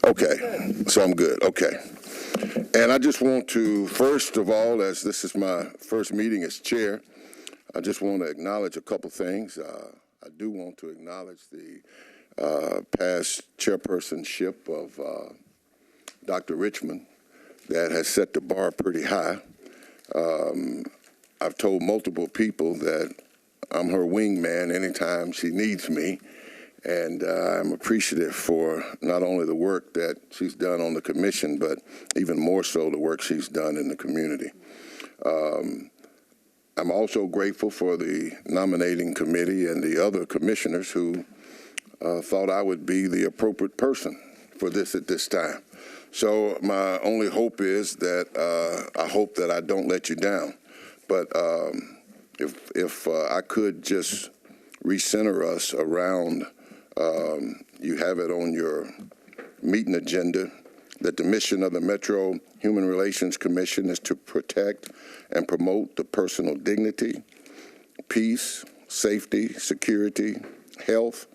Okay, so I'm good. Okay. And I just want to, first of all, as this is my first meeting as chair, I just want to acknowledge a couple things. I do want to acknowledge the past chairpersonship of Dr. Richmond that has set the bar pretty high. I've told multiple people that I'm her wingman anytime she needs me, and I'm appreciative for not only the work that she's done on the commission, but even more so the work she's done in the community. I'm also grateful for the nominating committee and the other commissioners who thought I would be the appropriate person for this at this time. So my only hope is that I hope that I don't let you down. But if I could just recenter us around, you have it on your meeting agenda, that the mission of the Metro Human Relations Commission is to protect and promote the personal dignity, peace, safety, security, health,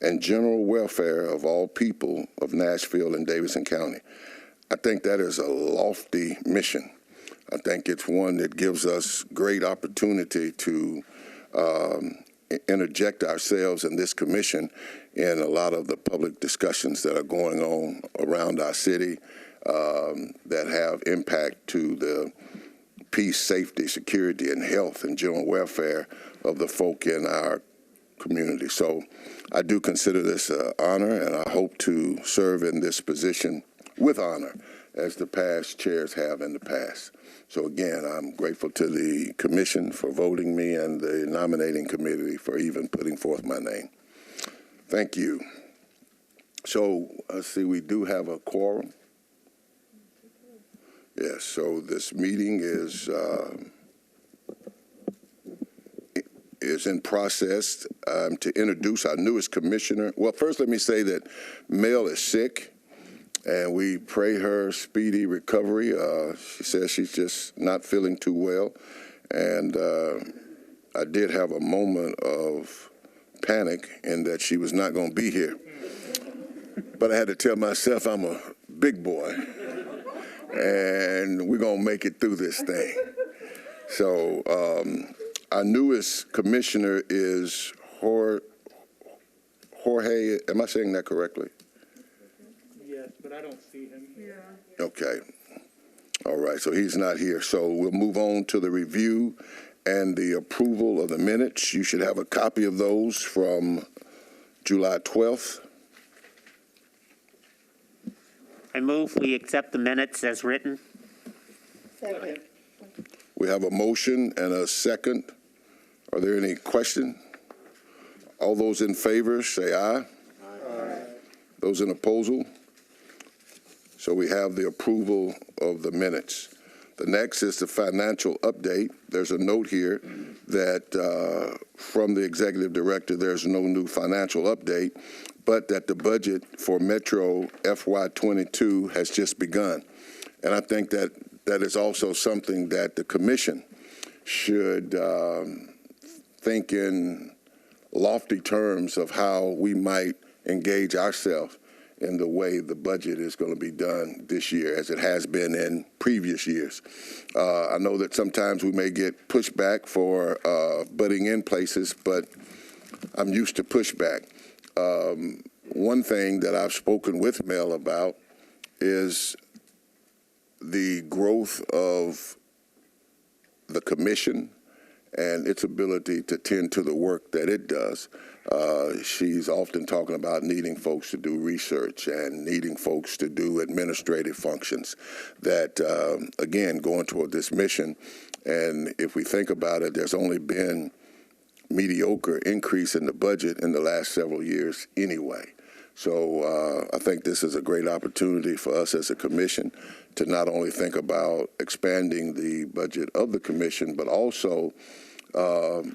and general welfare of all people of Nashville and Davidson County. I think that is a lofty mission. I think it's one that gives us great opportunity to interject ourselves in this commission in a lot of the public discussions that are going on around our city that have impact to the peace, safety, security, and health and general welfare of the folk in our community. So I do consider this an honor, and I hope to serve in this position with honor as the past chairs have in the past. So again, I'm grateful to the commission for voting me and the nominating committee for even putting forth my name. Thank you. So let's see, we do have a quorum. Yes, so this meeting is in process. To introduce our newest commissioner. Well, first let me say that Mel is sick, and we pray her speedy recovery. She says she's just not feeling too well, and I did have a moment of panic in that she was not going to be here. But I had to tell myself I'm a big boy, and we're going to make it through this thing. So our newest commissioner is Jorge, am I saying that correctly? Yes, but I don't see him. Yeah. Okay. All right, so he's not here. So we'll move on to the review and the approval of the minutes. You should have a copy of those from July 12th. I move we accept the minutes as written. Second. We have a motion and a second. Are there any questions? All those in favor say aye. Aye. Those in opposal? So we have the approval of the minutes. The next is the financial update. There's a note here that from the executive director, there's no new financial update, but that the budget for Metro FY22 has just begun. And I think that that is also something that the commission should think in lofty terms of how we might engage ourselves in the way the budget is going to be done this year, as it has been in previous years. I know that sometimes we may get pushback for butting in places, but I'm used to pushback. One thing that I've spoken with Mel about is the growth of the commission and its ability to tend to the work that it does. She's often talking about needing folks to do research and needing folks to do administrative functions that, again, going toward this mission. And if we think about it, there's only been mediocre increase in the budget in the last several years anyway. So I think this is a great opportunity for us as a commission to not only think about expanding the budget of the commission, but also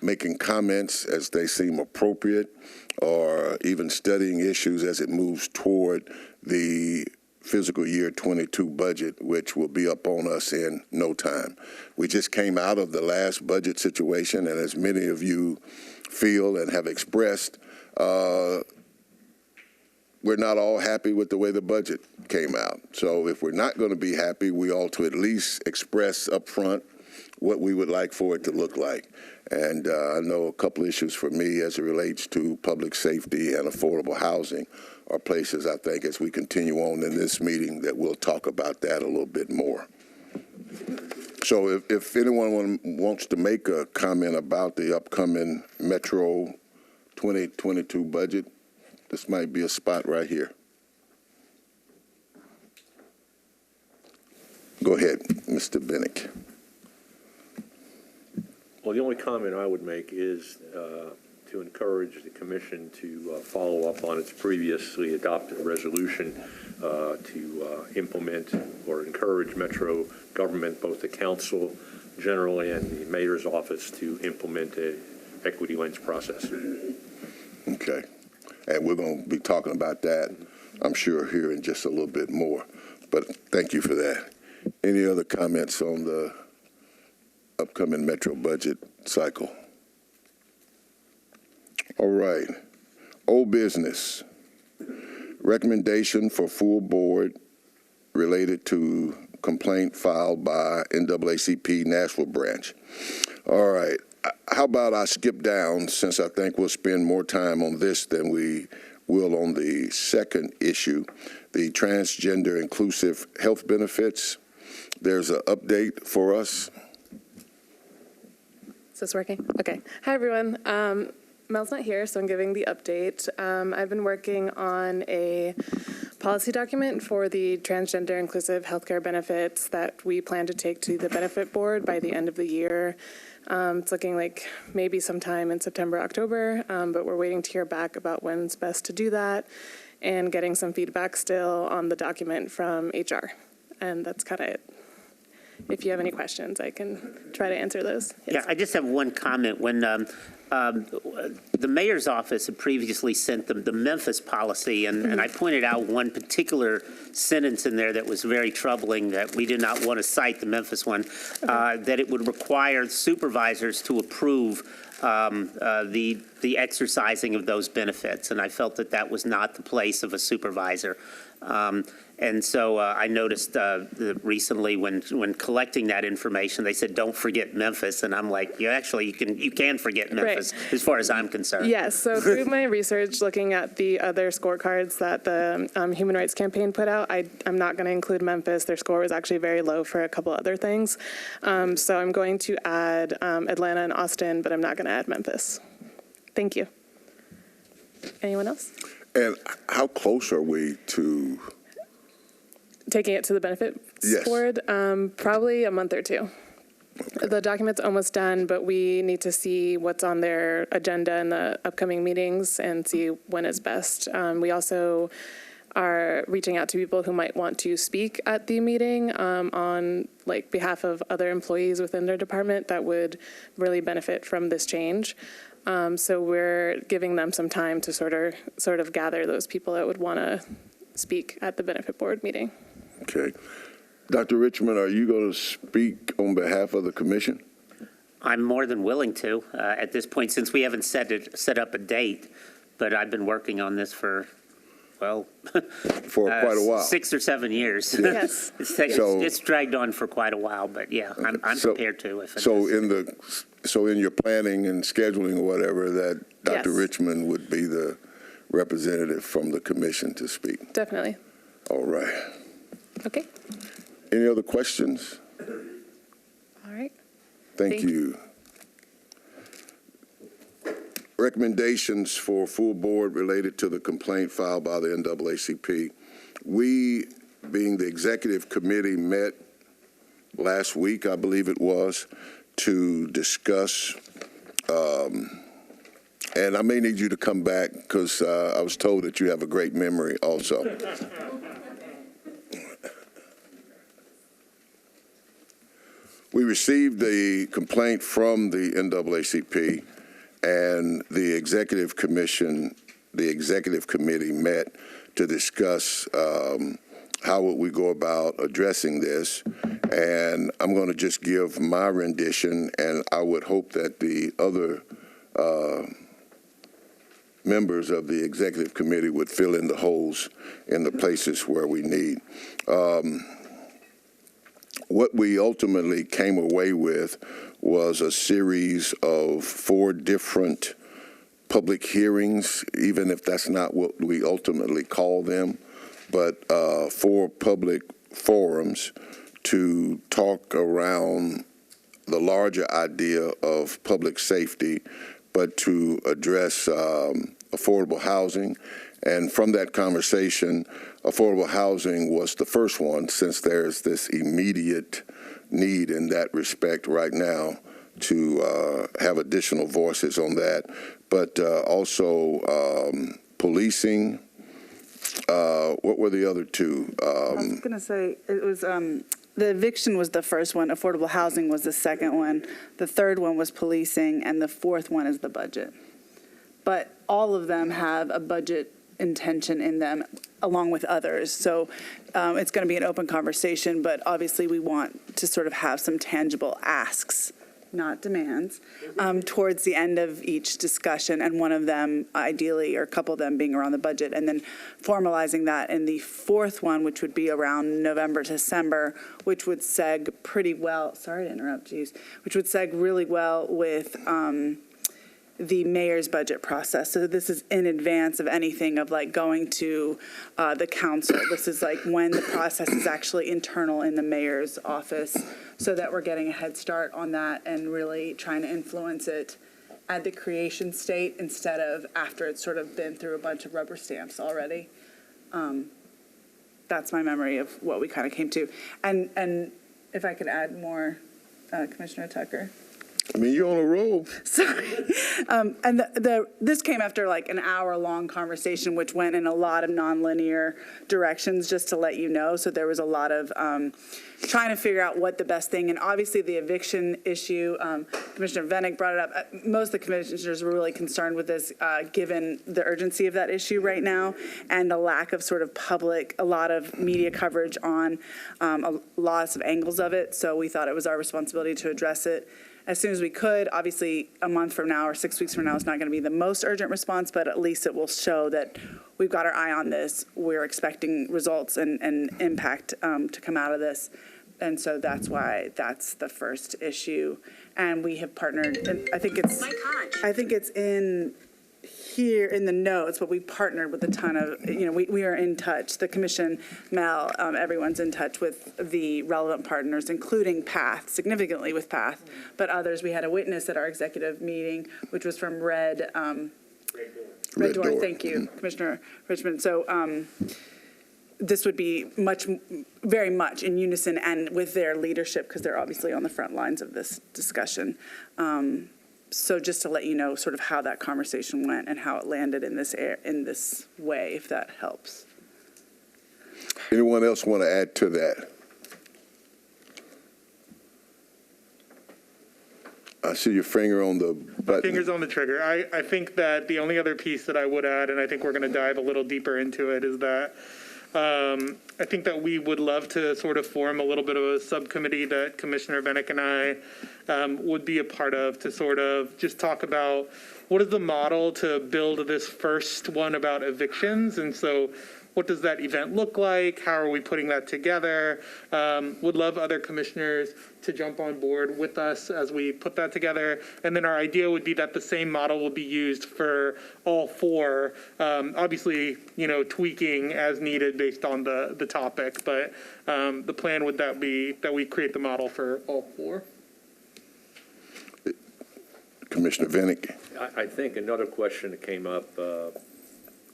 making comments as they seem appropriate, or even studying issues as it moves toward the fiscal year 22 budget, which will be up on us in no time. We just came out of the last budget situation, and as many of you feel and have expressed, we're not all happy with the way the budget came out. So if we're not going to be happy, we ought to at least express up front what we would like for it to look like. And I know a couple issues for me as it relates to public safety and affordable housing are places, I think, as we continue on in this meeting, that we'll talk about that a little bit more. So if anyone wants to make a comment about the upcoming Metro 2022 budget, this might be a spot right here. Go ahead, Mr. Bennick. Well, the only comment I would make is to encourage the commission to follow up on its previously adopted resolution to implement or encourage Metro government, both the council generally and the mayor's office, to implement a equity lens process. Okay. And we're going to be talking about that, I'm sure, here in just a little bit more. But thank you for that. Any other comments on the upcoming Metro budget cycle? All right. Old business. Recommendation for full board related to complaint filed by NAACP Nashville branch. All right. How about I skip down, since I think we'll spend more time on this than we will on the second issue, the transgender inclusive health benefits. There's an update for us. Is this working? Okay. Hi, everyone. Mel's not here, so I'm giving the update. I've been working on a policy document for the transgender inclusive healthcare benefits that we plan to take to the benefit board by the end of the year. It's looking like maybe sometime in September, October, but we're waiting to hear back about when's best to do that and getting some feedback still on the document from HR. And that's kind of it. If you have any questions, I can try to answer those. Yes. Yeah, I just have one comment. When the mayor's office had previously sent them the Memphis policy, and I pointed out one particular sentence in there that was very troubling, that we did not want to cite the Memphis one, that it would require supervisors to approve the exercising of those benefits, and I felt that that was not the place of a supervisor. And so I noticed recently when collecting that information, they said, don't forget Memphis. And I'm like, you can forget Memphis, right, as far as I'm concerned. Yes. So through my research, looking at the other scorecards that the Human Rights Campaign put out, I'm not going to include Memphis. Their score was actually very low for a couple other things. So I'm going to add Atlanta and Austin, but I'm not going to add Memphis. Thank you. Anyone else? And how close are we to taking it to the benefits Yes. board? Probably a month or two. Okay. The document's almost done, but we need to see what's on their agenda in the upcoming meetings and see when is best. We also are reaching out to people who might want to speak at the meeting on behalf of other employees within their department that would really benefit from this change. So we're giving them some time to sort of gather those people that would want to speak at the benefit board meeting. Okay. Dr. Richmond, are you going to speak on behalf of the commission? I'm more than willing to at this point, since we haven't set up a date, but I've been working on this for, well, for quite a while. 6 or 7 years. Yes. It's dragged on for quite a while, but yeah, I'm prepared to. If it so in your planning and scheduling or whatever, that Dr. Yes. Richmond would be the representative from the commission to speak. Definitely. All right. Okay. Any other questions? All right. Thank you. Recommendations for full board related to the complaint filed by the NAACP. We, being the executive committee, met last week, I believe it was, to discuss, and I may need you to come back because I was told that you have a great memory also. We received the complaint from the NAACP, and the executive committee met to discuss how would we go about addressing this. And I'm going to just give my rendition, and I would hope that the other members of the executive committee would fill in the holes in the places where we need. What we ultimately came away with was a series of 4 different public hearings, even if that's not what we ultimately call them, but 4 public forums to talk around the larger idea of public safety, but to address affordable housing. And from that conversation, affordable housing was the first one, since there's this immediate need in that respect right now to have additional voices on that. But also policing. What were the other 2? I was going to say, it was, the eviction was the first one, affordable housing was the second one, the third one was policing, and the fourth one is the budget. But all of them have a budget intention in them, along with others. So it's going to be an open conversation, but obviously we want to sort of have some tangible asks, not demands, towards the end of each discussion, and one of them, ideally, or a couple of them being around the budget, and then formalizing that in the fourth one, which would be around November, December, which would seg pretty well, sorry to interrupt, which would seg really well with the mayor's budget process. So this is in advance of anything of like going to the council. This is like when the process is actually internal in the mayor's office, so that we're getting a head start on that and really trying to influence it at the creation state instead of after it's sort of been through a bunch of rubber stamps already. That's my memory of what we kind of came to. And if I could add more, Commissioner Tucker. I mean, you're on a roll. Sorry. And this came after like an hour-long conversation, which went in a lot of nonlinear directions, just to let you know. So there was a lot of trying to figure out what the best thing, and obviously the eviction issue, Commissioner Vennick brought it up. Most of the commissioners were really concerned with this, given the urgency of that issue right now and the lack of sort of public, a lot of media coverage on lots of angles of it. So we thought it was our responsibility to address it as soon as we could. Obviously, a month from now or 6 weeks from now is not going to be the most urgent response, but at least it will show that we've got our eye on this. We're expecting results and impact to come out of this. And so that's why that's the first issue. And we have partnered, and I think it's in here in the notes, but we partnered with a ton of, we are in touch. The commission, Mel, everyone's in touch with the relevant partners, including PATH, significantly with PATH, but others. We had a witness at our executive meeting, which was from Red Door. Thank you, Commissioner Richmond. So this would be very much in unison and with their leadership, because they're obviously on the front lines of this discussion. So just to let you know sort of how that conversation went and how it landed in this way, if that helps. Anyone else want to add to that? I see your finger on the button. Fingers on the trigger. I think that the only other piece that I would add, and I think we're going to dive a little deeper into it, is that I think that we would love to sort of form a little bit of a subcommittee that Commissioner Vennick and I would be a part of, to sort of just talk about what is the model to build this first one about evictions. And so what does that event look like? How are we putting that together? Would love other commissioners to jump on board with us as we put that together. And then our idea would be that the same model will be used for all 4, obviously, tweaking as needed based on the topic. But the plan would be that we create the model for all 4. Commissioner Vennick. I think another question that came up,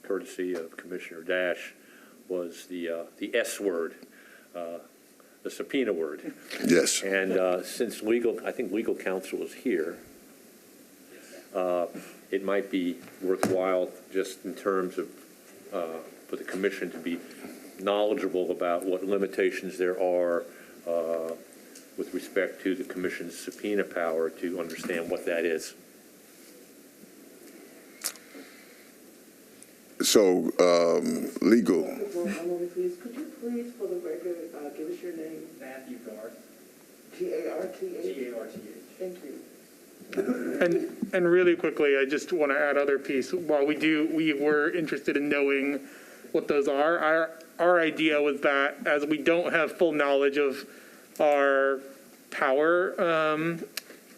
courtesy of Commissioner Dash, was the S word, the subpoena word. Yes. And since I think legal counsel is here, it might be worthwhile, just in terms of for the commission to be knowledgeable about what limitations there are with respect to the commission's subpoena power, to understand what that is. So, legal. Please, could you please, for the record, give us your name? Matthew Garth. Garth. Garth. Thank you. And really quickly, I just want to add other piece. While we were interested in knowing what those are, our idea was that as we don't have full knowledge of our power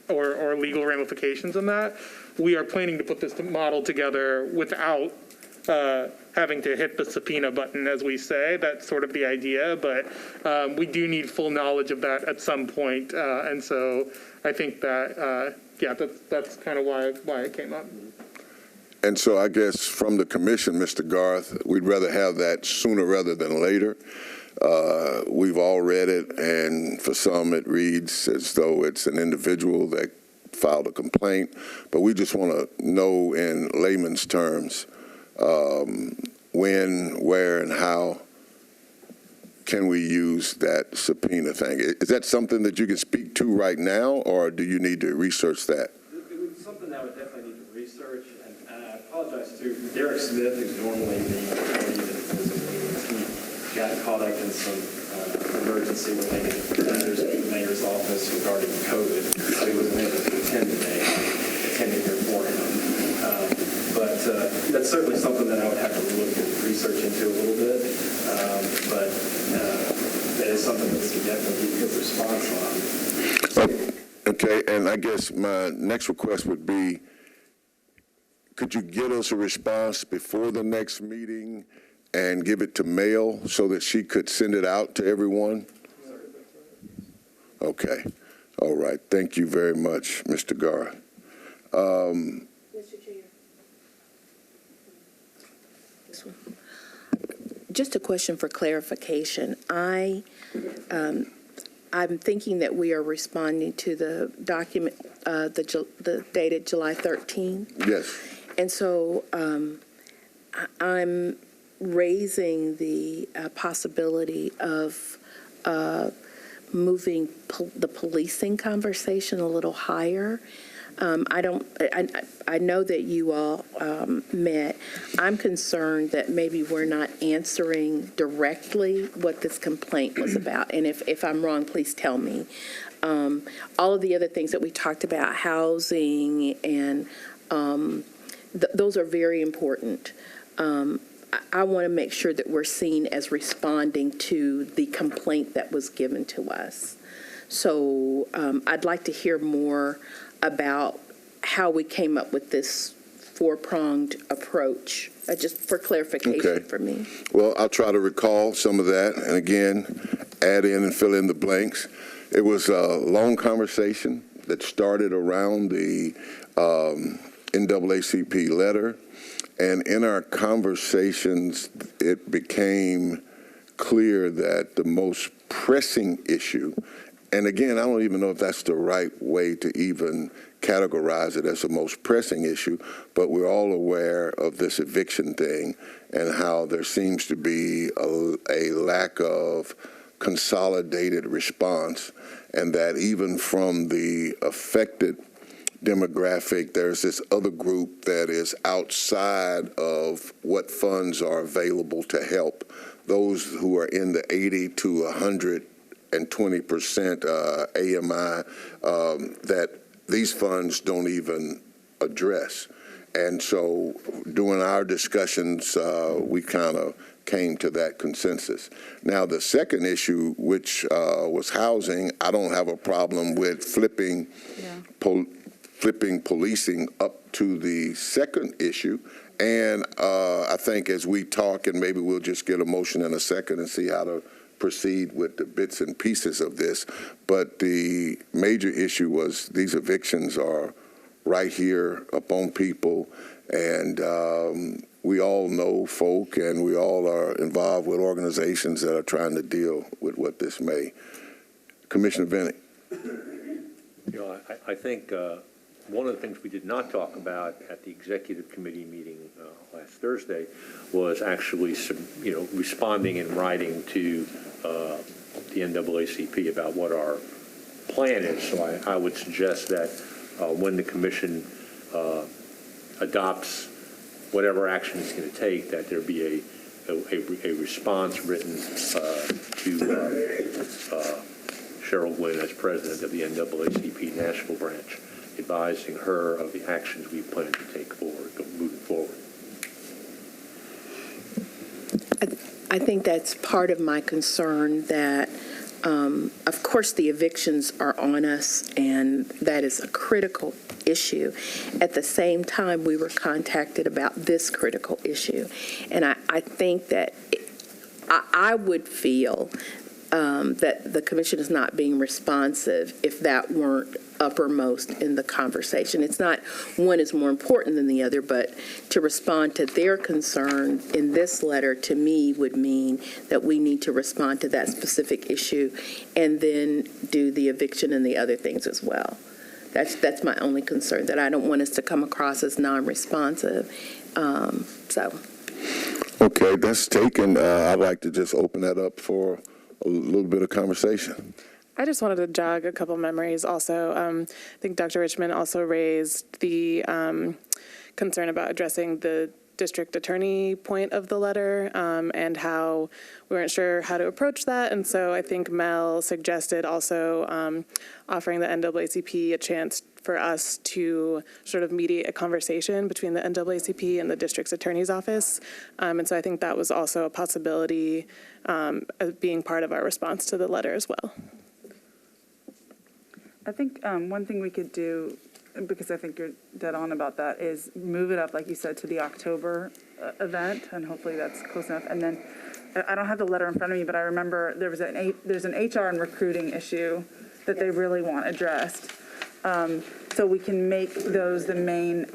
or legal ramifications in that, we are planning to put this model together without having to hit the subpoena button, as we say. That's sort of the idea, but we do need full knowledge of that at some point. And so I think that, that's kind of why it came up. And so I guess from the commission, Mr. Garth, we'd rather have that sooner rather than later. We've all read it, and for some it reads as though it's an individual that filed a complaint, but we just want to know in layman's terms when, where, and how can we use that subpoena thing? Is that something that you can speak to right now, or do you need to research that? It was something that I would definitely need to research, and I apologize to Derek Smith, who's normally the attorney that he got caught up in some emergency related matters at the mayor's office regarding COVID, so he wasn't able to attend today. Attending here for him. But that's certainly something that I would have to look and research into a little bit. But that is something that we can definitely get his response on. Okay, and I guess my next request would be, could you get us a response before the next meeting and give it to mail so that she could send it out to everyone? Okay. All right. Thank you very much, Mr. Garth. Mr. Chair. Just a question for clarification. I'm thinking that we are responding to the document, the dated July 13. Yes. And so I'm raising the possibility of moving the policing conversation a little higher. I know that you all met. I'm concerned that maybe we're not answering directly what this complaint was about. And if I'm wrong, please tell me. All of the other things that we talked about, housing, and those are very important. I want to make sure that we're seen as responding to the complaint that was given to us. So I'd like to hear more about how we came up with this four-pronged approach, just for clarification for me. Well, I'll try to recall some of that, and again, add in and fill in the blanks. It was a long conversation that started around the NAACP letter, and in our conversations, it became clear that the most pressing issue, and again, I don't even know if that's the right way to even categorize it as the most pressing issue, but we're all aware of this eviction thing and how there seems to be a lack of consolidated response, and that even from the affected demographic, there's this other group that is outside of what funds are available to help those who are in the 80 to 120% AMI that these funds don't even address. And so during our discussions, we kind of came to that consensus. Now, the second issue, which was housing, I don't have a problem with flipping policing up to the second issue. And I think as we talk, and maybe we'll just get a motion in a second and see how to proceed with the bits and pieces of this. But the major issue was these evictions are right here upon people, and we all know folk, and we all are involved with organizations that are trying to deal with what this may. Commissioner Bennett. I think one of the things we did not talk about at the executive committee meeting last Thursday was actually, responding in writing to the NAACP about what our plan is. So I would suggest that when the commission adopts whatever action it's going to take, that there be a response written to Cheryl Gwynn as president of the NAACP Nashville branch. advising her of the actions we plan to take forward, moving forward. I think that's part of my concern that, of course, the evictions are on us, and that is a critical issue. At the same time, we were contacted about this critical issue. And I think that I would feel that the commission is not being responsive if that weren't uppermost in the conversation. It's not one is more important than the other, but to respond to their concern in this letter to me would mean that we need to respond to that specific issue and then do the eviction and the other things as well. That's my only concern, that I don't want us to come across as non-responsive. Okay, that's taken. I'd like to just open that up for a little bit of conversation. I just wanted to jog a couple memories also. I think Dr. Richmond also raised the concern about addressing the district attorney point of the letter and how we weren't sure how to approach that. And so I think Mel suggested also offering the NAACP a chance for us to sort of mediate a conversation between the NAACP and the district's attorney's office. And so I think that was also a possibility of being part of our response to the letter as well. I think one thing we could do, because I think you're dead on about that, is move it up, like you said, to the October event, and hopefully that's close enough. And then I don't have the letter in front of me, but I remember there's an HR and recruiting issue that they really want addressed. So we can make those the main,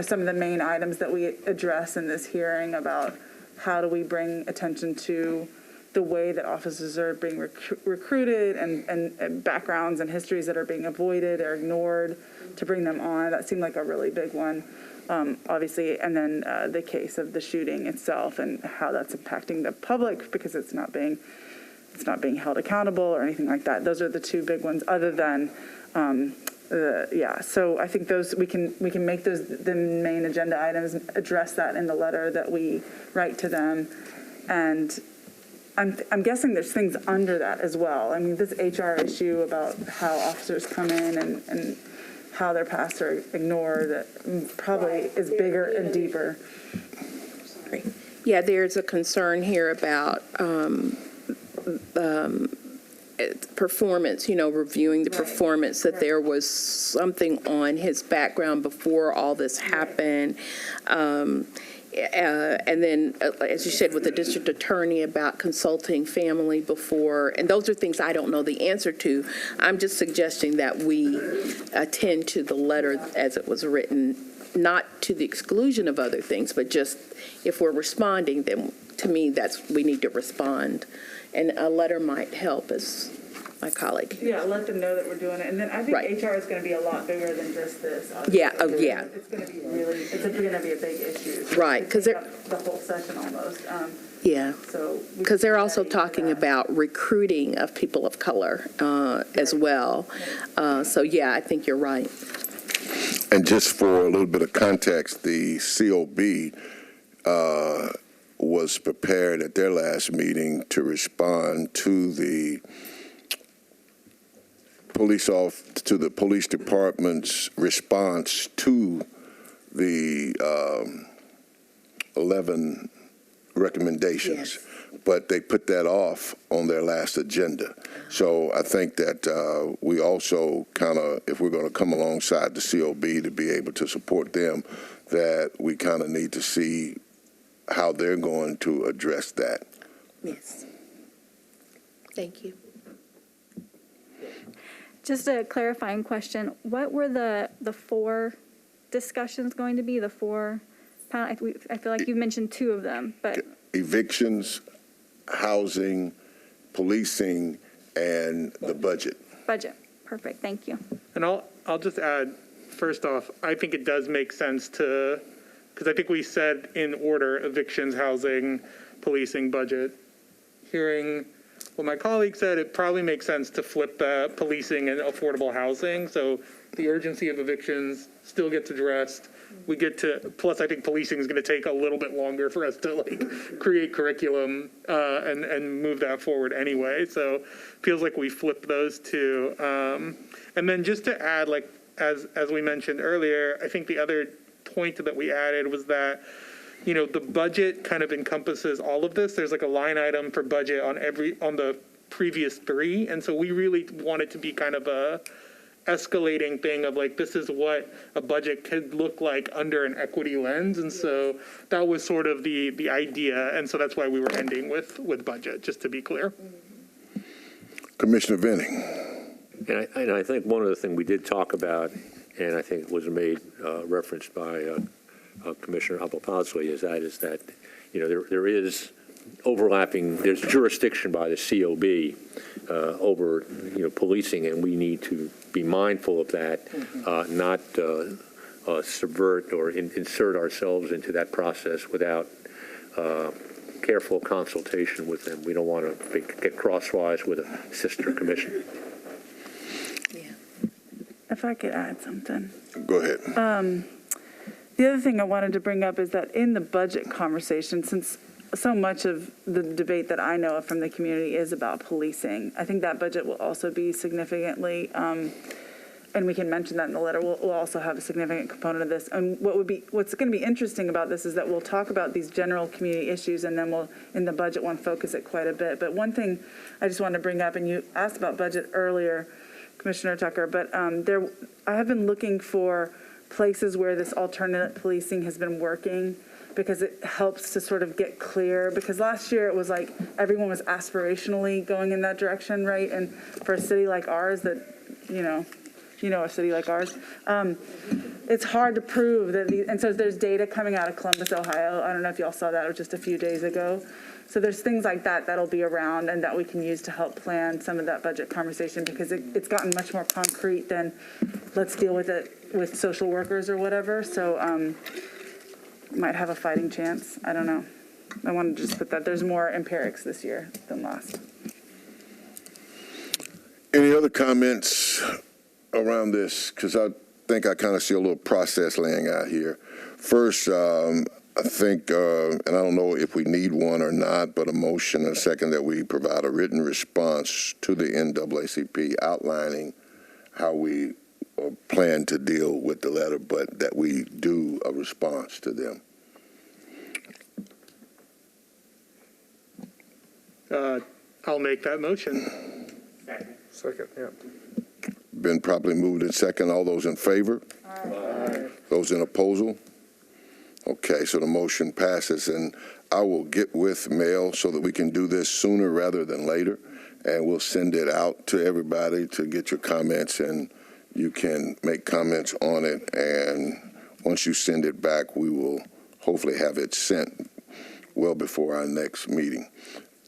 some of the main items that we address in this hearing about how do we bring attention to the way that officers are being recruited and backgrounds and histories that are being avoided or ignored to bring them on. That seemed like a really big one, obviously. And then the case of the shooting itself and how that's impacting the public because it's not being held accountable or anything like that. Those are the two big ones. Other than so I think those we can make those the main agenda items, address that in the letter that we write to them, and I'm guessing there's things under that as well. I mean, this HR issue about how officers come in and how their past are ignored that probably is bigger and deeper. Yeah, there's a concern here about performance, reviewing the performance, that there was something on his background before all this happened. And then, as you said, with the district attorney about consulting family before, and those are things I don't know the answer to. I'm just suggesting that we attend to the letter as it was written, not to the exclusion of other things, but just if we're responding, then to me, we need to respond. And a letter might help, as my colleague. Yeah, let them know that we're doing it. And then I think HR is going to be a lot bigger than just this. Yeah, yeah. It's going to be going to be a big issue. Right, because the whole session almost. Yeah, so because they're also talking about recruiting of people of color as well. So, yeah, I think you're right. And just for a little bit of context, the COB was prepared at their last meeting to respond to the police department's response to the 11 recommendations. Yes. But they put that off on their last agenda. So I think that we also kind of, if we're going to come alongside the COB to be able to support them, that we kind of need to see how they're going to address that. Yes. Thank you. Just a clarifying question. What were the four discussions going to be? The four, I feel like you mentioned two of them, but. Evictions, housing, policing, and the budget. Budget. Perfect. Thank you. And I'll just add, first off, I think it does make sense to, because I think we said in order, evictions, housing, policing, budget. Hearing what my colleague said, it probably makes sense to flip the policing and affordable housing. So the urgency of evictions still gets addressed. We get to, plus I think policing is going to take a little bit longer for us to create curriculum and move that forward anyway. So feels like we flip those two. And then just to add, as we mentioned earlier, I think the other point that we added was that, the budget kind of encompasses all of this. There's like a line item for budget on the previous three. And so we really want it to be kind of a escalating thing of like, this is what a budget could look like under an equity lens. And so that was sort of the idea. And so that's why we were ending with budget, just to be clear. Commissioner Venning. And I think one of the things we did talk about, and I think it was made referenced by Commissioner Abel-Pazley, is that there is overlapping. There's jurisdiction by the COB over policing, and we need to be mindful of that, not subvert or insert ourselves into that process without careful consultation with them. We don't want to get crosswise with a sister commission. If I could add something. Go ahead. The other thing I wanted to bring up is that in the budget conversation, since so much of the debate that I know of from the community is about policing, I think that budget will also be significantly, and we can mention that in the letter, will also have a significant component of this. And what's going to be interesting about this is that we'll talk about these general community issues, and then we'll, in the budget one, focus it quite a bit. But one thing I just wanted to bring up, and you asked about budget earlier, Commissioner Tucker, but I have been looking for places where this alternate policing has been working, because it helps to sort of get clear. Because last year it was like everyone was aspirationally going in that direction, right? And for a city like ours that, a city like ours, it's hard to prove that and so there's data coming out of Columbus, Ohio. I don't know if y'all saw that, it was just a few days ago. So there's things like that that'll be around and that we can use to help plan some of that budget conversation, because it's gotten much more concrete than let's deal with it with social workers or whatever. So might have a fighting chance. I don't know. I wanted to just put that. There's more empirics this year than last. Any other comments around this? Because I think I kind of see a little process laying out here. First, I think, and I don't know if we need one or not, but a motion and a second that we provide a written response to the NAACP outlining how we plan to deal with the letter, but that we do a response to them. I'll make that motion. Second, yeah. Been properly moved in second. All those in favor? Aye. Those in opposal? Okay, so the motion passes, and I will get with Mel so that we can do this sooner rather than later, and we'll send it out to everybody to get your comments, and you can make comments on it, and once you send it back, we will hopefully have it sent well before our next meeting.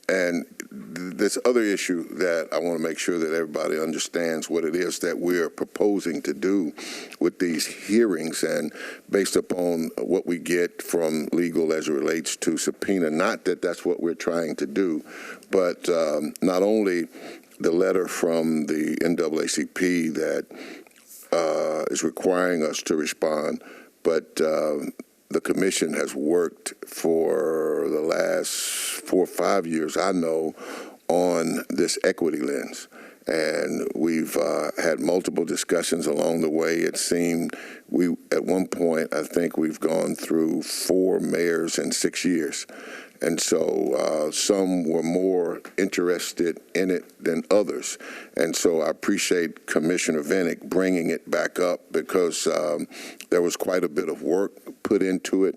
And this other issue that I want to make sure that everybody understands what it is that we're proposing to do with these hearings, and based upon what we get from legal as it relates to subpoena, not that that's what we're trying to do, but not only the letter from the NAACP that is requiring us to respond, but the commission has worked for the last 4 or 5 years, I know, on this equity lens. And we've had multiple discussions along the way. It seemed at one point, I think we've gone through 4 mayors in 6 years. And so some were more interested in it than others. And so I appreciate Commissioner Vennick bringing it back up, because there was quite a bit of work put into it.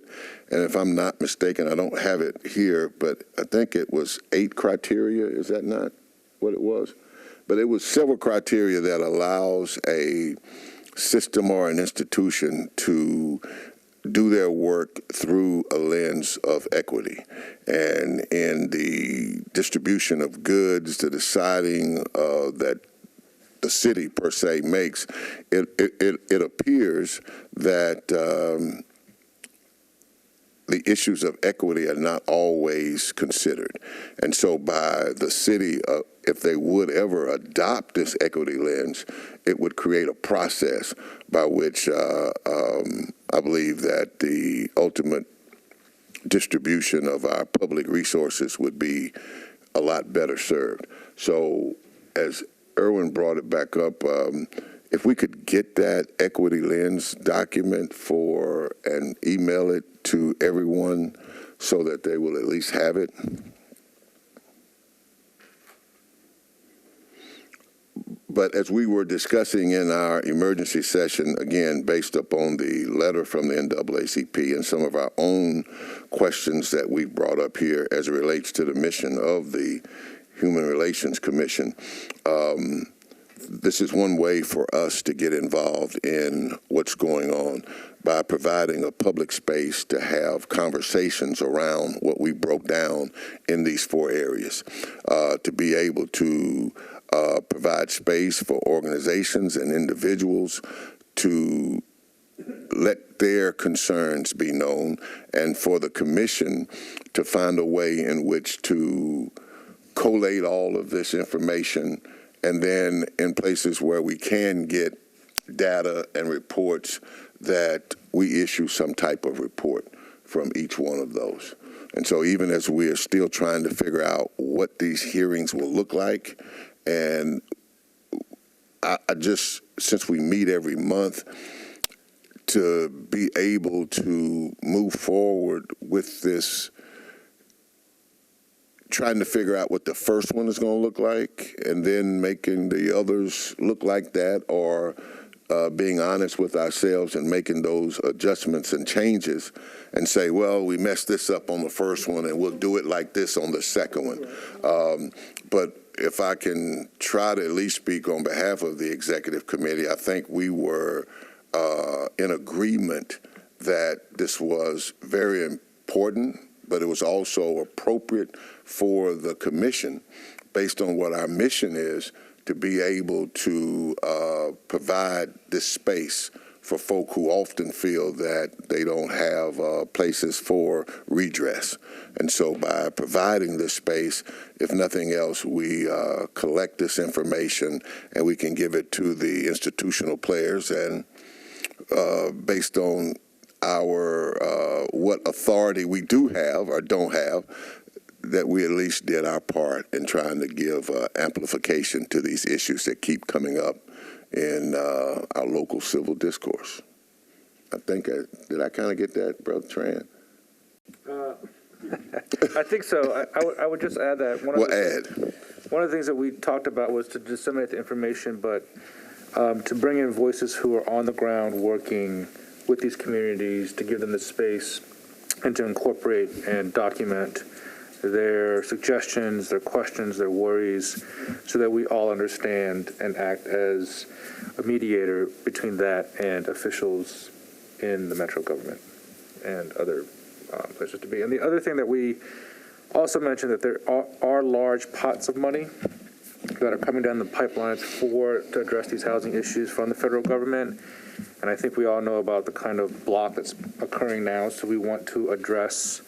And if I'm not mistaken, I don't have it here, but I think it was 8 criteria. Is that not what it was? But it was several criteria that allows a system or an institution to do their work through a lens of equity. And in the distribution of goods, the deciding that the city per se makes, it appears that the issues of equity are not always considered. And so by the city, if they would ever adopt this equity lens, it would create a process by which I believe that the ultimate distribution of our public resources would be a lot better served. So as Erwin brought it back up, if we could get that equity lens document and email it to everyone so that they will at least have it. But as we were discussing in our emergency session, again, based upon the letter from the NAACP and some of our own questions that we brought up here as it relates to the mission of the Human Relations Commission, this is one way for us to get involved in what's going on by providing a public space to have conversations around what we broke down in these 4 areas, to be able to provide space for organizations and individuals to let their concerns be known, and for the commission to find a way in which to collate all of this information, and then in places where we can get data and reports, that we issue some type of report from each one of those. And so even as we are still trying to figure out what these hearings will look like, and I just, since we meet every month, to be able to move forward with this, trying to figure out what the first one is going to look like, and then making the others look like that, or being honest with ourselves and making those adjustments and changes and say, well, we messed this up on the first one and we'll do it like this on the second one. But if I can try to at least speak on behalf of the executive committee, I think we were in agreement that this was very important, but it was also appropriate for the commission, based on what our mission is, to be able to provide this space for folk who often feel that they don't have places for redress. And so by providing this space, if nothing else, we collect this information and we can give it to the institutional players, and based on our what authority we do have or don't have, that we at least did our part in trying to give amplification to these issues that keep coming up in our local civil discourse. I think, did I kind of get that, Brother Tran? I think so. I would just add that one of the things that we talked about was to disseminate the information, but to bring in voices who are on the ground working with these communities, to give them the space and to incorporate and document their suggestions, their questions, their worries, so that we all understand and act as a mediator between that and officials in the metro government and other places to be. And the other thing that we also mentioned, that there are large pots of money that are coming down the pipelines to address these housing issues from the federal government. And I think we all know about the kind of block that's occurring now, so we want to address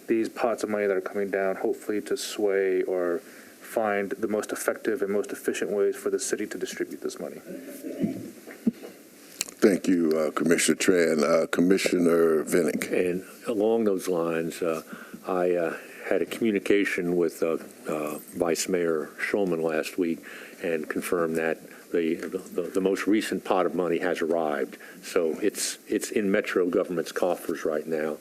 these pots of money that are coming down, hopefully to sway or find the most effective and most efficient ways for the city to distribute this money. Thank you, Commissioner Tran. Commissioner Vinnick. And along those lines, I had a communication with Vice Mayor Schulman last week and confirmed that the most recent pot of money has arrived. So it's in Metro government's coffers right now.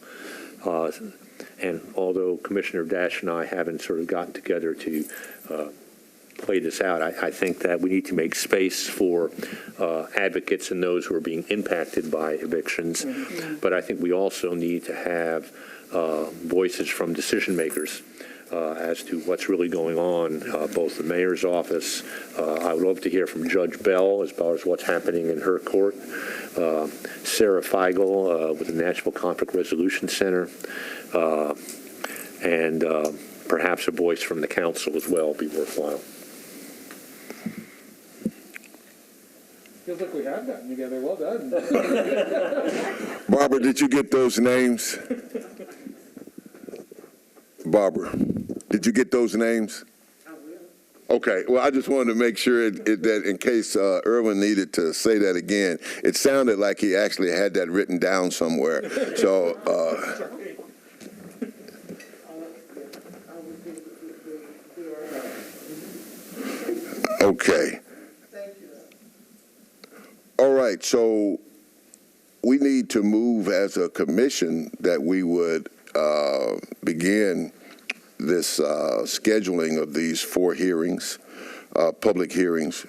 And although Commissioner Dash and I haven't sort of gotten together to play this out, I think that we need to make space for advocates and those who are being impacted by evictions. Mm-hmm. But I think we also need to have voices from decision makers as to what's really going on, both the mayor's office. I would love to hear from Judge Bell as far as what's happening in her court. Sarah Feigl with the Nashville Conflict Resolution Center, and perhaps a voice from the council as well would be worthwhile. Feels like we have gotten together. Well done. Barbara, did you get those names? Barbara, did you get those names? I will. Okay, well, I just wanted to make sure that in case Irwin needed to say that again, it sounded like he actually had that written down somewhere. So, okay. right, so we need to move as a commission that we would begin this scheduling of these 4 hearings, public hearings.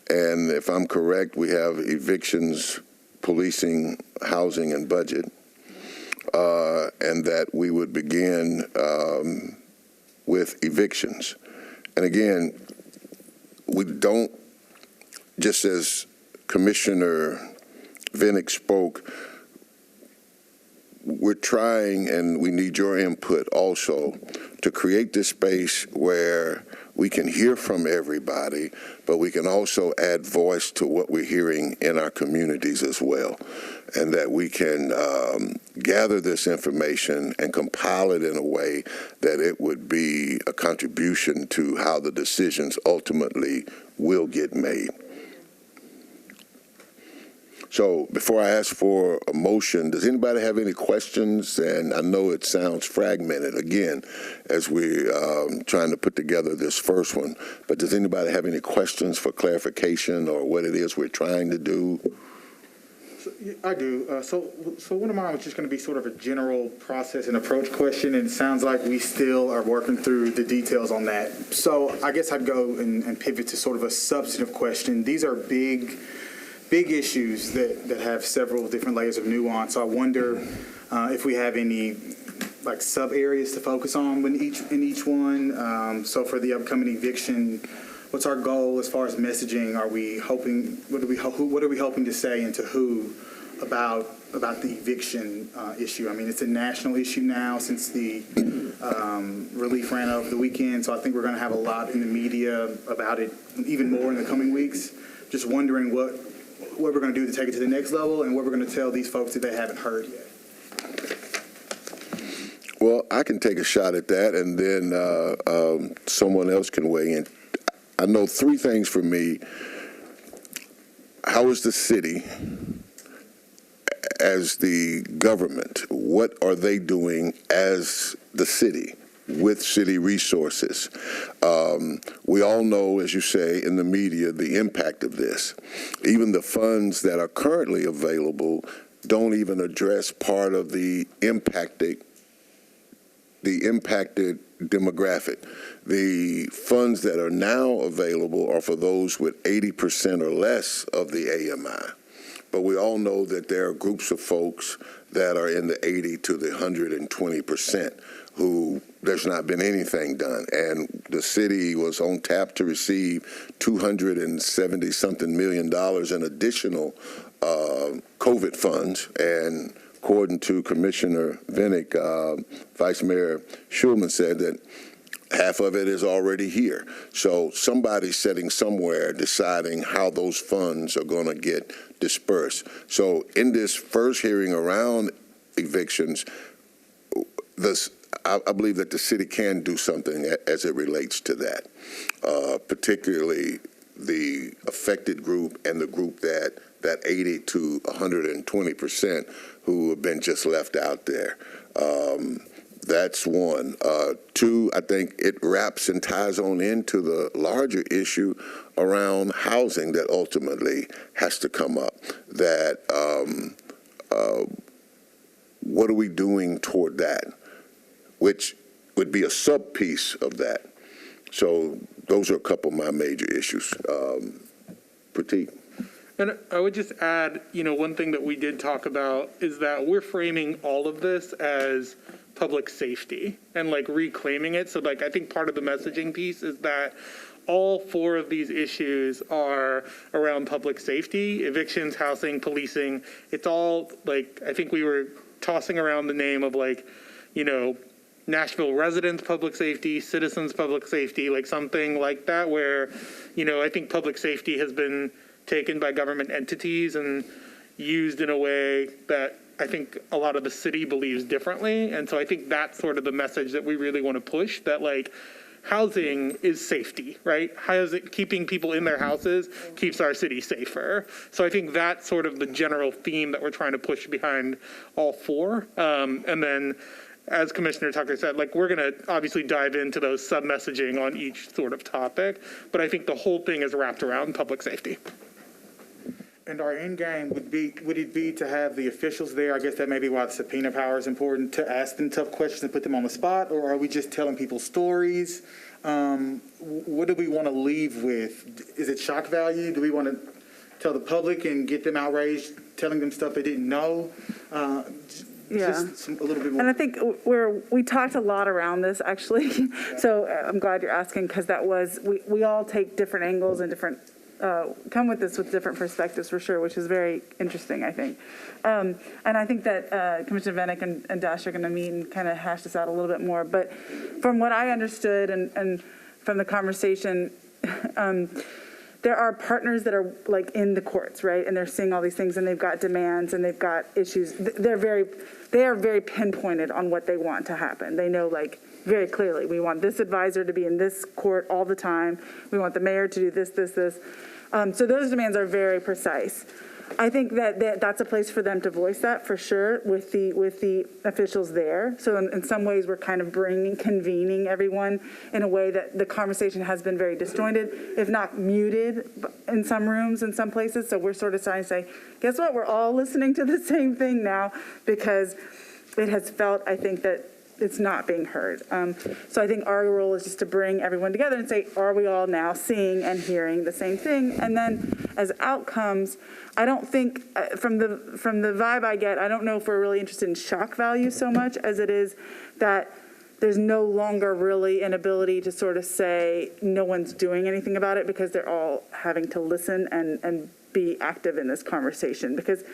And if I'm correct, we have evictions, policing, housing, and budget. And that we would begin with evictions. And again, we don't, just as Commissioner Vinnick spoke, we're trying, and we need your input also, to create this space where we can hear from everybody, but we can also add voice to what we're hearing in our communities as well, and that we can gather this information and compile it in a way that it would be a contribution to how the decisions ultimately will get made. So before I ask for a motion, does anybody have any questions? And I know it sounds fragmented, again, as we're trying to put together this first one, but does anybody have any questions for clarification or what it is we're trying to do? I do. So one of mine was just going to be sort of a general process and approach question, and it sounds like we still are working through the details on that. So I guess I'd go and pivot to sort of a substantive question. These are big issues that have several different layers of nuance. So I wonder if we have any like sub areas to focus on in each one. So for the upcoming eviction, what's our goal as far as messaging? Are we hoping? What are we hoping to say and to who about the eviction issue? I mean, it's a national issue now since the relief ran over the weekend. So I think we're going to have a lot in the media about it, even more in the coming weeks. Just wondering what we're going to do to take it to the next level, and what we're going to tell these folks that they haven't heard yet. Well, I can take a shot at that, and then someone else can weigh in. I know 3 things for me. How is the city, as the government, what are they doing as the city with city resources? We all know, as you say, in the media, the impact of this. Even the funds that are currently available don't even address part of the impacted demographic. The funds that are now available are for those with 80% or less of the AMI. But we all know that there are groups of folks that are in the 80 to the 120% who there's not been anything done. And the city was on tap to receive $270-something million in additional COVID funds. And according to Commissioner Vinnick, Vice Mayor Schulman said that half of it is already here. So somebody's sitting somewhere deciding how those funds are going to get dispersed. So in this first hearing around evictions, I believe that the city can do something as it relates to that, particularly the affected group and the group that 80 to 120% who have been just left out there. That's one. 2, I think it wraps and ties on into the larger issue around housing that ultimately has to come up. That what are we doing toward that? Which would be a sub-piece of that. So those are a couple of my major issues. Pratik. And I would just add, one thing that we did talk about is that we're framing all of this as public safety and reclaiming it. So I think part of the messaging piece is that all 4 of these issues are around public safety, evictions, housing, policing. It's all I think we were tossing around the name of Nashville residents public safety, citizens public safety, something like that, where, I think public safety has been taken by government entities and used in a way that I think a lot of the city believes differently. And so I think that's sort of the message that we really want to push, that housing is safety, right? Keeping people in their houses keeps our city safer. So I think that's sort of the general theme that we're trying to push behind all 4. And then, as Commissioner Tucker said, we're going to obviously dive into those sub-messaging on each sort of topic, but I think the whole thing is wrapped around public safety. And our end game would it be to have the officials there? I guess that may be why the subpoena power is important, to ask them tough questions and put them on the spot, or are we just telling people stories? What do we want to leave with? Is it shock value? Do we want to tell the public and get them outraged, telling them stuff they didn't know? Just a little bit more. And I think we talked a lot around this, actually. So I'm glad you're asking, because we all take different angles and come with this with different perspectives for sure, which is very interesting, I think. And I think that Commissioner Vennick and Dash are going to meet and kind of hash this out a little bit more. But from what I understood and from the conversation, there are partners that are like in the courts, right? And they're seeing all these things, and they've got demands and they've got issues. They are very pinpointed on what they want to happen. They know, like, very clearly, we want this advisor to be in this court all the time. We want the mayor to do this, this, this. So those demands are very precise. I think that that's a place for them to voice that for sure with the officials there. So in some ways, we're kind of convening everyone in a way that the conversation has been very disjointed, if not muted in some rooms, in some places. So we're sort of trying to say, guess what? We're all listening to the same thing now, because it has felt, I think, that it's not being heard. So I think our role is just to bring everyone together and say, are we all now seeing and hearing the same thing? And then as outcomes, I don't think, from the vibe I get, I don't know if we're really interested in shock value so much as it is that there's no longer really an ability to sort of say no one's doing anything about it, because they're all having to listen and be active in this conversation, because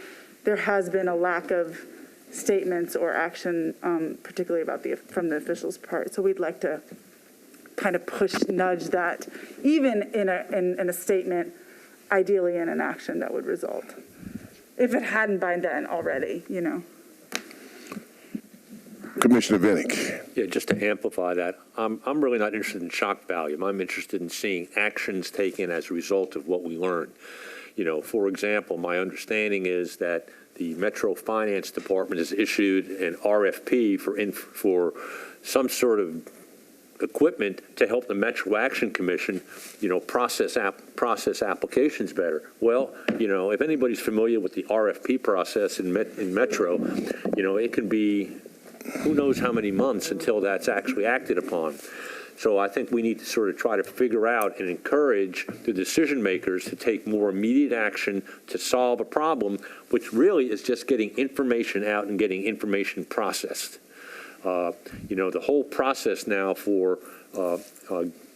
there has been a lack of statements or action, particularly from the officials' part. So we'd like to kind of nudge that, even in a statement, ideally in an action that would result, if it hadn't by then already, you know. Commissioner Vennick. Yeah, just to amplify that, I'm really not interested in shock value. I'm interested in seeing actions taken as a result of what we learned. You know, for example, my understanding is that the Metro Finance Department has issued an RFP for some sort of equipment to help the Metro Action Commission, you know, process applications better. Well, you know, if anybody's familiar with the RFP process in Metro, you know, it can be who knows how many months until that's actually acted upon. So I think we need to sort of try to figure out and encourage the decision makers to take more immediate action to solve a problem, which really is just getting information out and getting information processed. You know, the whole process now for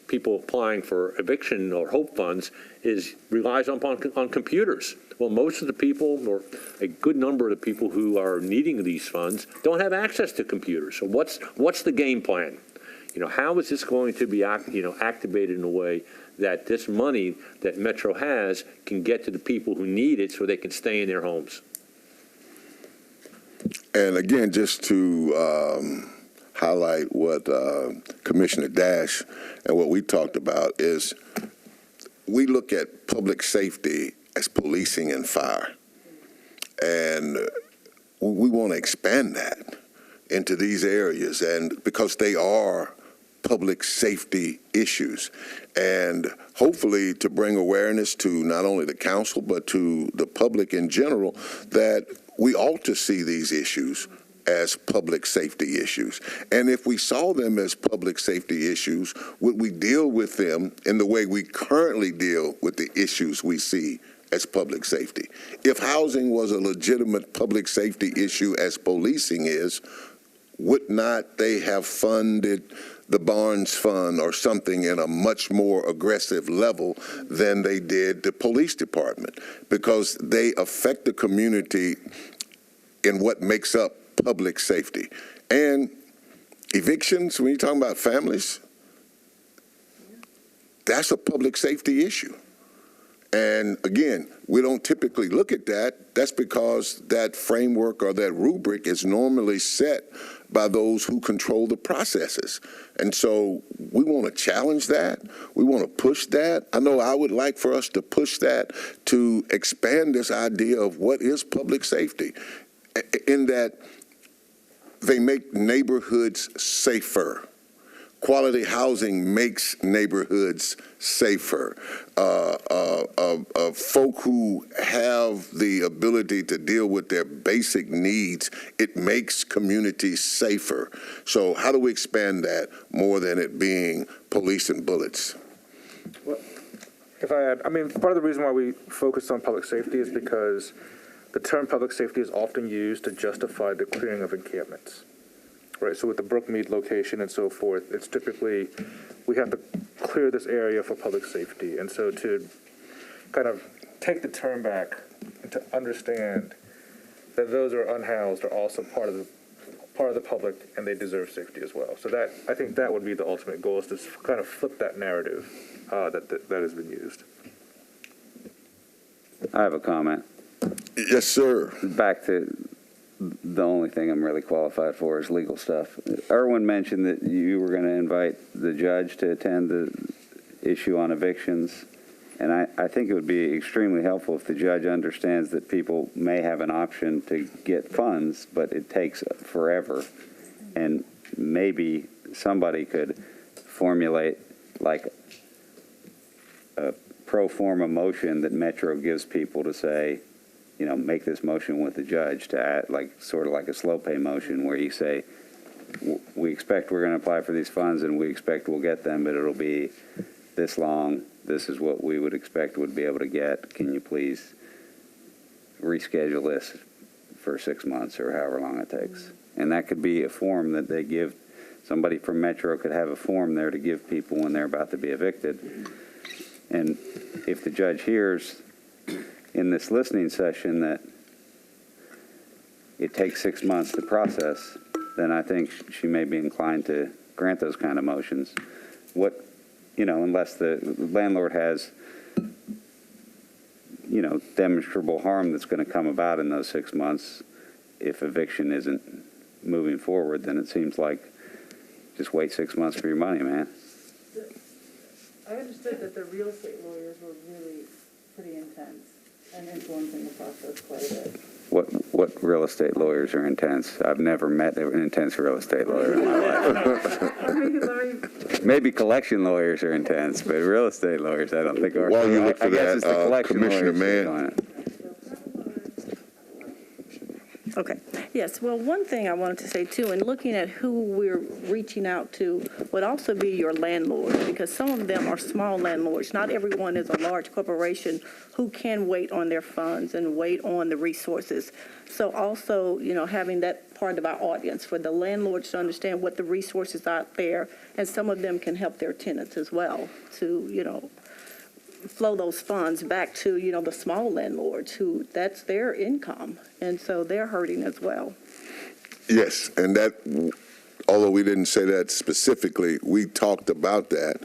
people applying for eviction or HOPE funds relies on computers. Well, most of the people, or a good number of the people who are needing these funds, don't have access to computers. So what's the game plan? You know, how is this going to be, activated in a way that this money that Metro has can get to the people who need it so they can stay in their homes? And again, just to highlight what Commissioner Dash and what we talked about is we look at public safety as policing and fire. And we want to expand that into these areas, and because they are public safety issues, and hopefully to bring awareness to not only the council but to the public in general that we ought to see these issues as public safety issues. And if we saw them as public safety issues, would we deal with them in the way we currently deal with the issues we see as public safety? If housing was a legitimate public safety issue as policing is, would not they have funded the Barnes Fund or something in a much more aggressive level than they did the police department? Because they affect the community in what makes up public safety. And evictions, when you're talking about families, that's a public safety issue. And again, we don't typically look at that. That's because that framework or that rubric is normally set by those who control the processes. And so we want to challenge that. We want to push that. I know I would like for us to push that, to expand this idea of what is public safety, in that they make neighborhoods safer. Quality housing makes neighborhoods safer. Folk who have the ability to deal with their basic needs, it makes communities safer. So how do we expand that more than it being police and bullets? If I add, I mean, part of the reason why we focus on public safety is because the term public safety is often used to justify the clearing of encampments. Right, so with the Brookmead location and so forth, it's typically, we have to clear this area for public safety. And so to kind of take the term back and to understand that those who are unhoused are also part of the public and they deserve safety as well. So that, I think that would be the ultimate goal, is to kind of flip that narrative that has been used. I have a comment. Yes, sir. Back to the only thing I'm really qualified for is legal stuff. Erwin mentioned that you were going to invite the judge to attend the issue on evictions. And I think it would be extremely helpful if the judge understands that people may have an option to get funds, but it takes forever. And maybe somebody could formulate like a pro forma motion that Metro gives people to say, you know, make this motion with the judge to add, like, sort of like a slow pay motion where you say, we expect we're going to apply for these funds and we expect we'll get them, but it'll be this long. This is what we would expect would be able to get. Can you please reschedule this for 6 months or however long it takes? And that could be a form that they give. Somebody from Metro could have a form there to give people when they're about to be evicted. And if the judge hears in this listening session that it takes 6 months to process, then I think she may be inclined to grant those kind of motions. Unless the landlord has, demonstrable harm that's going to come about in those 6 months. If eviction isn't moving forward, then it seems like just wait 6 months for your money, man. I understood that the real estate lawyers were really pretty intense and influencing the process quite a bit. What real estate lawyers are intense? I've never met an intense real estate lawyer in my life. Maybe collection lawyers are intense, but real estate lawyers I don't think are. While you look for I guess it's the that, collection Commissioner lawyers Mann. doing it. Okay, yes, well, one thing I wanted to say too, in looking at who we're reaching out to would also be your landlords, because some of them are small landlords. Not everyone is a large corporation who can wait on their funds and wait on the resources. So also, having that part of our audience for the landlords to understand what the resources out there, and some of them can help their tenants as well to, flow those funds back to, the small landlords who that's their income. And so they're hurting as well. Yes, and that, although we didn't say that specifically, we talked about that.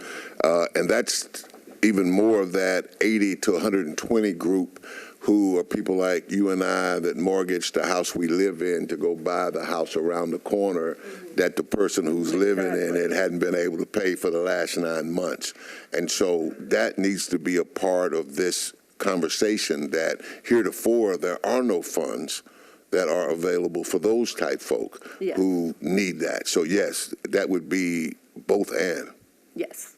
And that's even more of that 80 to 120 group who are people like you and I that mortgaged the house we live in to go buy the house around the corner that the person who's living in it hadn't been able to pay for the last 9 months. And so that needs to be a part of this conversation, that heretofore there are no funds that are available for those type folk who need that. So yes, that would be both and. Yes.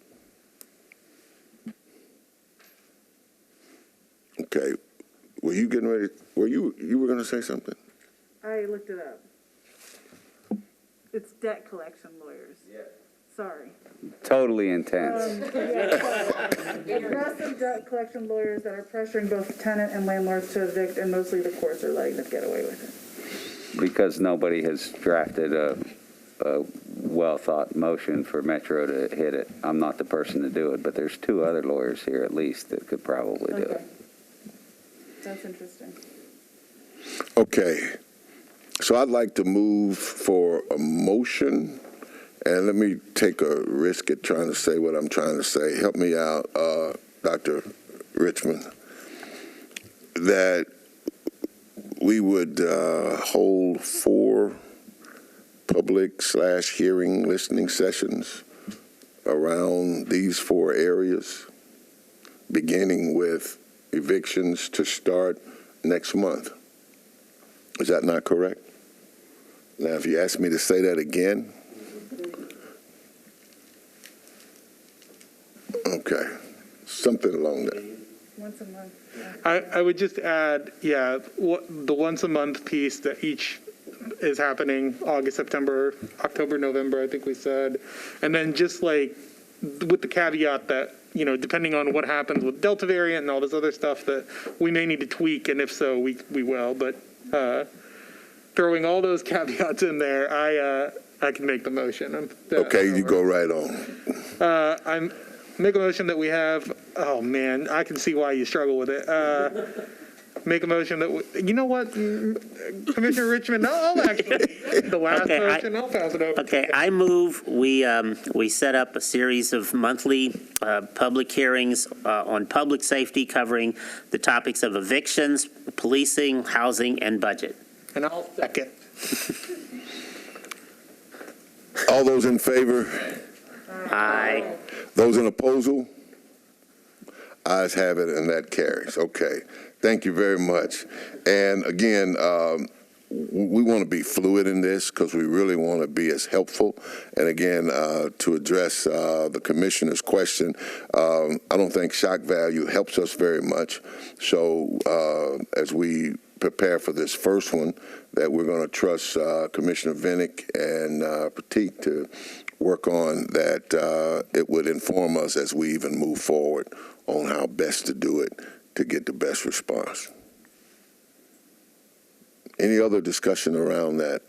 Okay. Were you getting ready? You were going to say something? I looked it up. It's debt collection lawyers. Yeah. Sorry. Totally intense. Aggressive debt collection lawyers that are pressuring both tenant and landlords to evict, and mostly the courts are letting them get away with it. Because nobody has drafted a well-thought motion for Metro to hit it. I'm not the person to do it, but there's 2 other lawyers here at least that could probably do it. That's interesting. Okay. So I'd like to move for a motion, and let me take a risk at trying to say what I'm trying to say. Help me out, Dr. Richmond. That we would hold 4 public/hearing listening sessions around these 4 areas, beginning with evictions to start next month. Is that not correct? Now, if you ask me to say that again, something along that. Once a month. I would just add, the once a month piece that each is happening August, September, October, November, I think we said. And then just like with the caveat that, depending on what happens with Delta variant and all this other stuff that we may need to tweak, and if so, we will. But throwing all those caveats in there, I can make the motion. Okay, you go right on. I'm make a motion that we have, oh man, I can see why you struggle with it. Make a motion that, you know what, Commissioner Richmond, I'll actually, the last motion, I'll pass it over. Okay, I move we set up a series of monthly public hearings on public safety covering the topics of evictions, policing, housing, and budget. And I'll second. All those in favor? Aye. Those in opposal? Ayes have it, and that carries. Okay. Thank you very much. And again, we want to be fluid in this because we really want to be as helpful. And again, to address the commissioner's question, I don't think shock value helps us very much. So as we prepare for this first one, that we're going to trust Commissioner Vinnick and Pratik to work on that. It would inform us as we even move forward on how best to do it to get the best response. Any other discussion around that?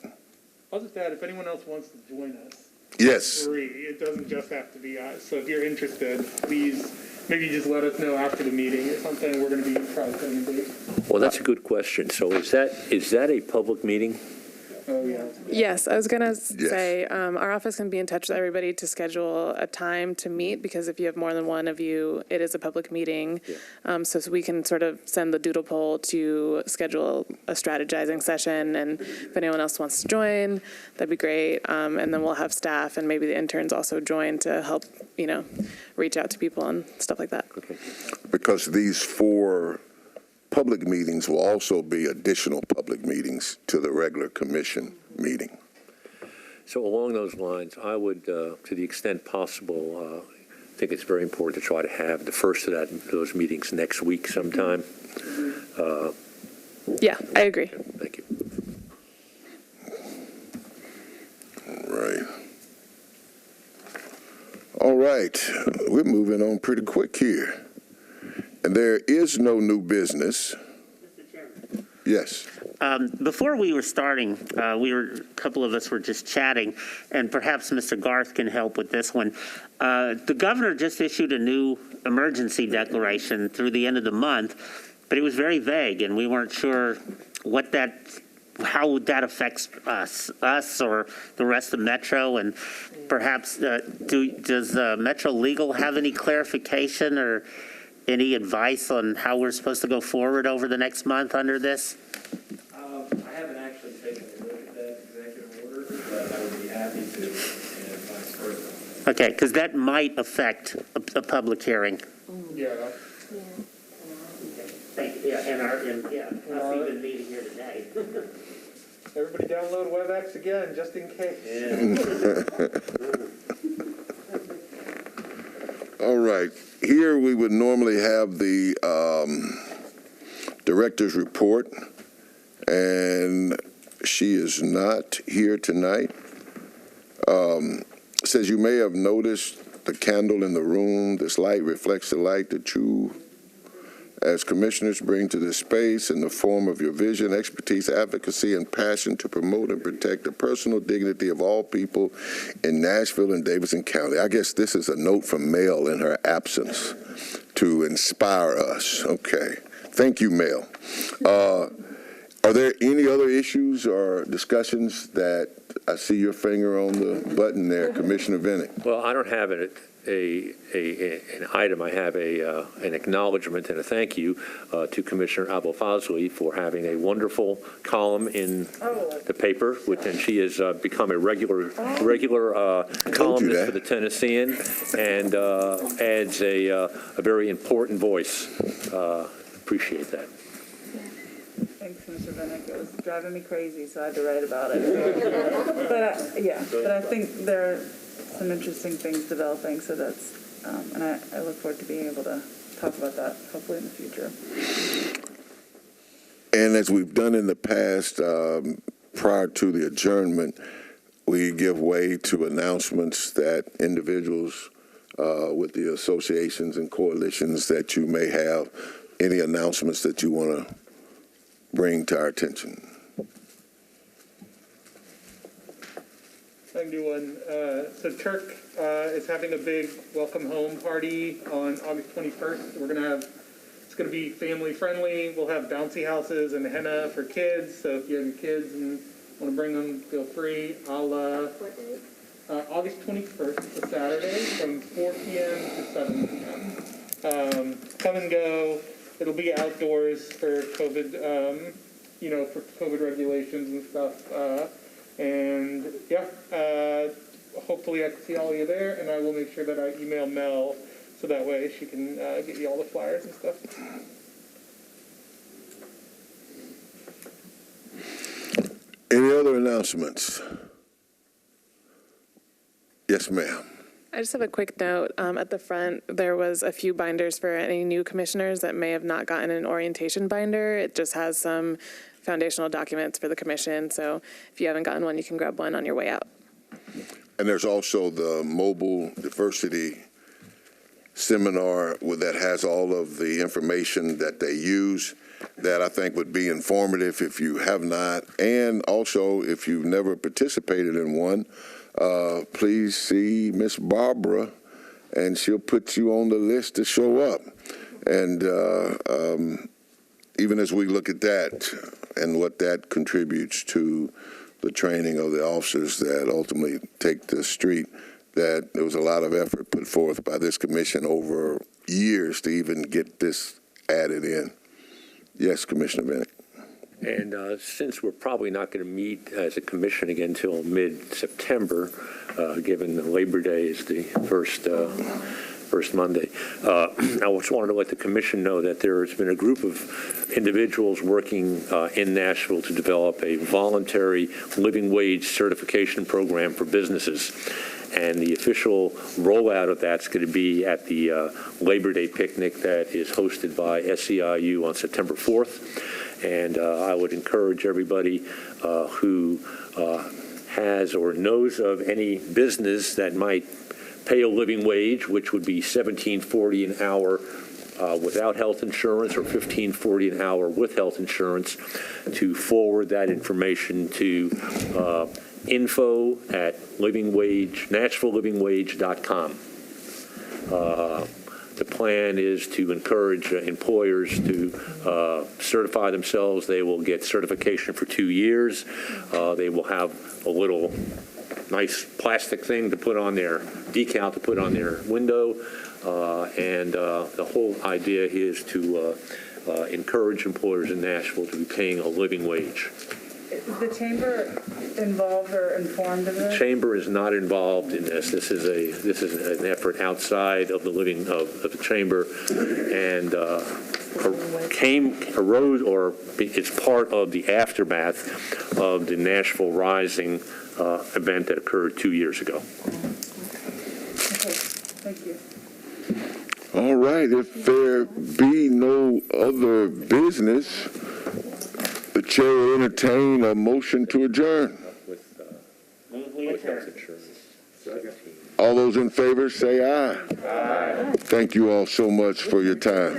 I'll just add, if anyone else wants to join us, Yes. free. It doesn't just have to be us. So if you're interested, please maybe just let us know after the meeting or something. We're going to be probably setting a date. Well, that's a good question. So is that a public meeting? Oh, yeah. Yes, I was going to say, our office can be in touch with everybody to schedule a time to meet, because if you have more than one of you, it is a public meeting. So we can sort of send the doodle poll to schedule a strategizing session, and if anyone else wants to join, that'd be great. And then we'll have staff and maybe the interns also join to help, reach out to people and stuff like that. Okay. Because these 4 public meetings will also be additional public meetings to the regular commission meeting. So along those lines, I would, to the extent possible, think it's very important to try to have the first of those meetings next week sometime. Yeah, I agree. Thank you. All right, we're moving on pretty quick here. And there is no new business. Mr. Chairman. Yes. Before we were starting, a couple of us were just chatting, and perhaps Mr. Garth can help with this one. The governor just issued a new emergency declaration through the end of the month, but it was very vague, and we weren't sure how that affects us or the rest of Metro, and perhaps does Metro Legal have any clarification or any advice on how we're supposed to go forward over the next month under this? I haven't actually taken a look at that executive order, but I would be happy to advise further. Okay, because that might affect a public hearing. Yeah. Us even meeting here today. Everybody download WebEx again, just in case. All right. Here we would normally have the director's report, and she is not here tonight. Says you may have noticed the candle in the room. This light reflects the light that you, as commissioners, bring to this space in the form of your vision, expertise, advocacy, and passion to promote and protect the personal dignity of all people in Nashville and Davidson County. I guess this is a note from Mel in her absence to inspire us. Okay. Thank you, Mel. Are there any other issues or discussions that I see your finger on the button there, Commissioner Vinnick? Well, I don't have an item. I have an acknowledgement and a thank you to Commissioner Abel-Fazli for having a wonderful column in the paper, and she has become a regular columnist for the Tennessean and adds a very important voice. Appreciate that. Thanks, Mr. Vinnick. It was driving me crazy, so I had to write about it. But I think there are some interesting things developing, so that's, and I look forward to being able to talk about that hopefully in the future. And as we've done in the past, prior to the adjournment, we give way to announcements that individuals with the associations and coalitions that you may have, any announcements that you want to bring to our attention. I can do one. So Turk is having a big welcome home party on August 21st. It's going to be family friendly. We'll have bouncy houses and henna for kids. So if you have your kids and want to bring them, feel free. What day? August 21st, it's a Saturday, from 4 p.m. to 7 p.m. Come and go. It'll be outdoors for COVID, for COVID regulations and stuff. Hopefully I can see all of you there, and I will make sure that I email Mel so that way she can get you all the flyers and stuff. Any other announcements? Yes, ma'am. I just have a quick note. At the front, there was a few binders for any new commissioners that may have not gotten an orientation binder. It just has some foundational documents for the commission. So if you haven't gotten one, you can grab one on your way out. And there's also the mobile diversity seminar that has all of the information that they use that I think would be informative if you have not. And also, if you've never participated in one, please see Miss Barbara, and she'll put you on the list to show up. And even as we look at that and what that contributes to the training of the officers that ultimately take the street, that there was a lot of effort put forth by this commission over years to even get this added in. Yes, Commissioner Bennett. And since we're probably not going to meet as a commission again until mid-September, given the Labor Day is the first Monday, I just wanted to let the commission know that there has been a group of individuals working in Nashville to develop a voluntary living wage certification program for businesses. And the official rollout of that's going to be at the Labor Day picnic that is hosted by SEIU on September 4th. And I would encourage everybody who has or knows of any business that might pay a living wage, which would be $17.40 an hour without health insurance, or $15.40 an hour with health insurance, to forward that information to info@NashvilleLivingWage.com. The plan is to encourage employers to certify themselves. They will get certification for 2 years. They will have a little nice plastic thing to put on their decal to put on their window. And the whole idea is to encourage employers in Nashville to be paying a living wage. Is the chamber involved or informed of this? The chamber is not involved in this. This is an effort outside of the the chamber, and it's part of the aftermath of the Nashville Rising event that occurred 2 years ago. Okay, thank you. All right, if there be no other business, the chair will entertain a motion to adjourn. All those in favor say aye. Aye. Thank you all so much for your time.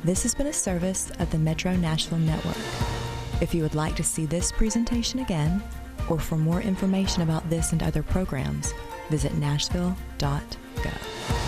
This has been a service of the Metro Nashville Network. If you would like to see this presentation again, or for more information about this and other programs, visit nashville.gov.